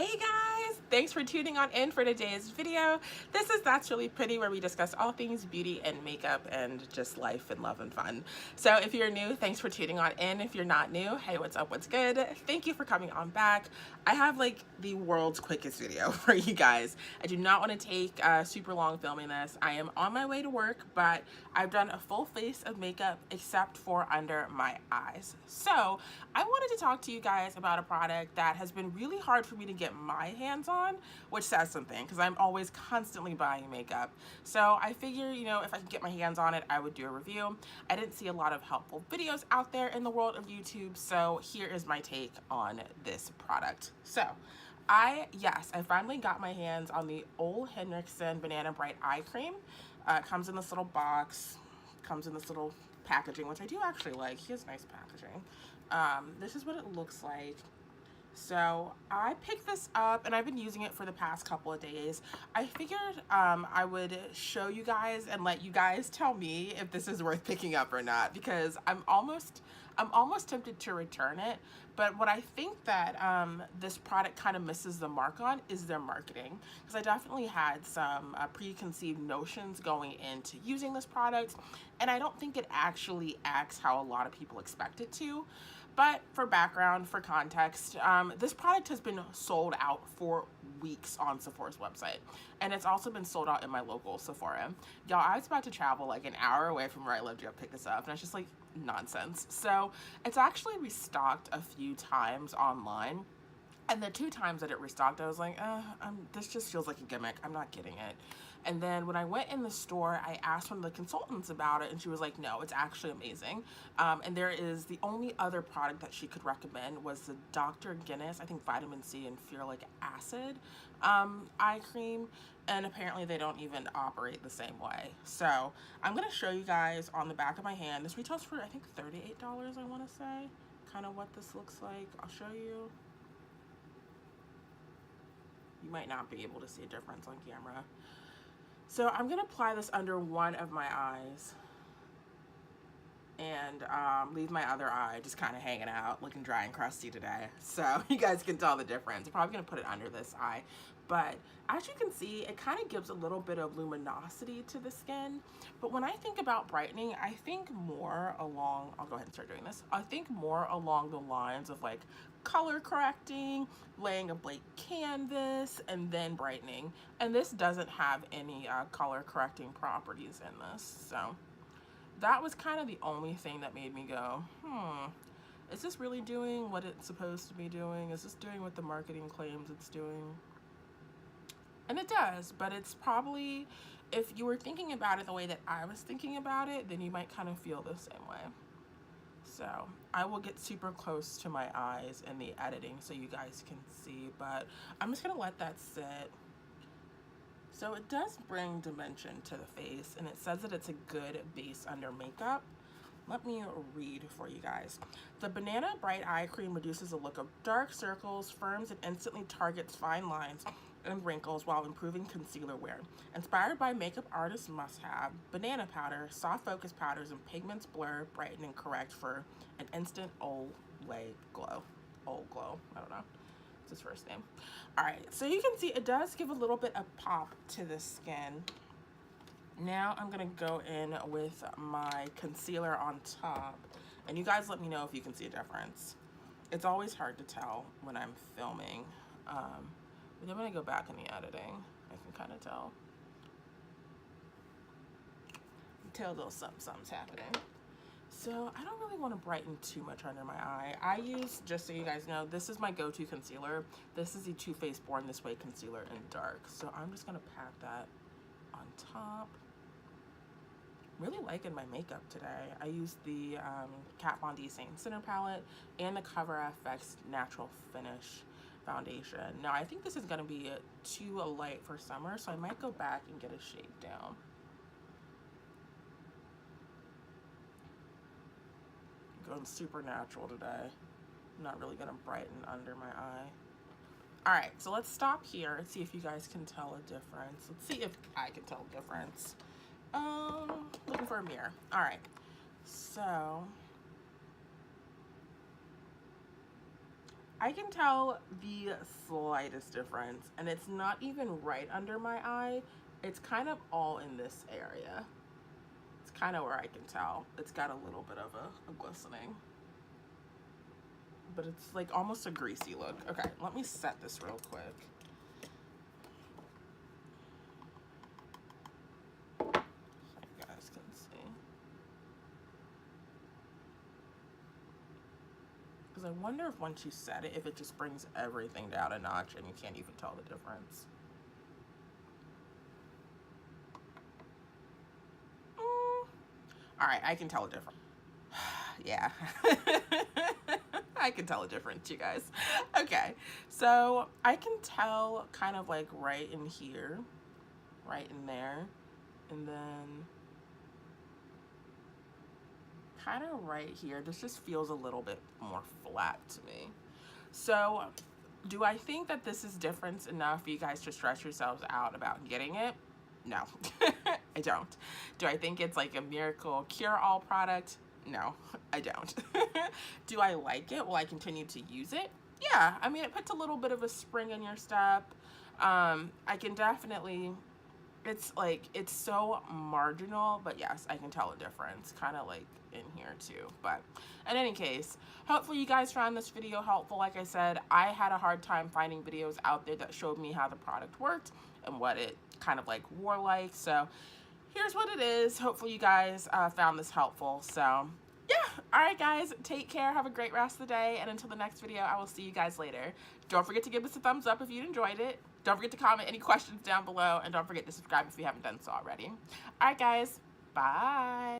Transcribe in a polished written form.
Hey guys, thanks for tuning on in for today's video. This is That's Really Pretty, where we discuss all things beauty and makeup and just life and love and fun. So if you're new, thanks for tuning on in. If you're not new, hey, what's up, what's good? Thank you for coming on back. I have like the world's quickest video for you guys. I do not want to take super long filming this. I am on my way to work, but I've done a full face of makeup except for under my eyes. So I wanted to talk to you guys about a product that has been really hard for me to get my hands on, which says something because I'm always constantly buying makeup. So I figure, you know, if I can get my hands on it, I would do a review. I didn't see a lot of helpful videos out there in the world of YouTube, so here is my take on this product. So I finally got my hands on the Ole Henriksen Banana Bright Eye Cream. It comes in this little box, comes in this little packaging, which I do actually like. He has nice packaging. This is what it looks like. So I picked this up and I've been using it for the past couple of days. I figured I would show you guys and let you guys tell me if this is worth picking up or not, because I'm almost tempted to return it. But what I think that this product kind of misses the mark on is their marketing, because I definitely had some preconceived notions going into using this product, and I don't think it actually acts how a lot of people expect it to. But for background, for context, this product has been sold out for weeks on Sephora's website. And it's also been sold out in my local Sephora. Y'all, I was about to travel like an hour away from where I live to go pick this up. And it's just like nonsense. So it's actually restocked a few times online. And the 2 times that it restocked, I was like, this just feels like a gimmick. I'm not getting it. And then when I went in the store, I asked one of the consultants about it, and she was like, no, it's actually amazing. And there is the only other product that she could recommend was the Dr. Guinness, I think vitamin C and ferulic acid eye cream. And apparently they don't even operate the same way. So I'm going to show you guys on the back of my hand. This retails for, I think, $38, I want to say. Kind of what this looks like. I'll show you. You might not be able to see a difference on camera. So I'm going to apply this under one of my eyes and leave my other eye just kind of hanging out, looking dry and crusty today. So you guys can tell the difference. I'm probably going to put it under this eye. But as you can see, it kind of gives a little bit of luminosity to the skin. But when I think about brightening, I think more along, I'll go ahead and start doing this. I think more along the lines of like color correcting, laying a blank canvas, and then brightening. And this doesn't have any color correcting properties in this. So that was kind of the only thing that made me go, is this really doing what it's supposed to be doing? Is this doing what the marketing claims it's doing? And it does, but it's probably, if you were thinking about it the way that I was thinking about it, then you might kind of feel the same way. So I will get super close to my eyes in the editing so you guys can see, but I'm just gonna let that sit. So it does bring dimension to the face, and it says that it's a good base under makeup. Let me read for you guys. The Banana Bright Eye Cream reduces the look of dark circles, firms, and instantly targets fine lines and wrinkles while improving concealer wear. Inspired by makeup artists must-have, banana powder, soft focus powders, and pigments blur, brighten, and correct for an instant Ole glow. Ole glow, I don't know. It's his first name. All right, so you can see it does give a little bit of pop to the skin. Now I'm gonna go in with my concealer on top, and you guys let me know if you can see a difference. It's always hard to tell when I'm filming, but then when I go back in the editing, I can kind of tell. Tell a little something's happening. So I don't really want to brighten too much under my eye. I use, just so you guys know, this is my go-to concealer. This is the Too Faced Born This Way concealer in dark. So I'm just gonna pat that on top. Really liking my makeup today. I used the Kat Von D Saint Center palette and the Cover FX Natural Finish foundation. Now I think this is gonna be too light for summer, so I might go back and get a shade down. Going super natural today. I'm not really gonna brighten under my eye. All right, so let's stop here and see if you guys can tell a difference. Let's see if I can tell a difference. Looking for a mirror. All right, so I can tell the slightest difference, and it's not even right under my eye. It's kind of all in this area. It's kind of where I can tell. It's got a little bit of a glistening, but it's like almost a greasy look. Okay, let me set this real quick. So you guys can see. Because I wonder if once you set it, if it just brings everything down a notch and you can't even tell the difference. All right, I can tell a difference. Yeah. I can tell a difference, you guys. Okay, so I can tell kind of like right in here, right in there, and then kind of right here. This just feels a little bit more flat to me. So do I think that this is difference enough for you guys to stress yourselves out about getting it? No, I don't. Do I think it's like a miracle cure-all product? No, I don't. Do I like it? Will I continue to use it? Yeah, I mean, it puts a little bit of a spring in your step. I can definitely, it's like, it's so marginal, but yes, I can tell a difference, kind of like in here too. But in any case, hopefully you guys found this video helpful. Like I said, I had a hard time finding videos out there that showed me how the product worked and what it kind of like wore like. So here's what it is. Hopefully you guys found this helpful. So yeah, all right guys, take care, have a great rest of the day, and until the next video, I will see you guys later. Don't forget to give us a thumbs up if you enjoyed it. Don't forget to comment any questions down below, and don't forget to subscribe if you haven't done so already. All right guys, bye.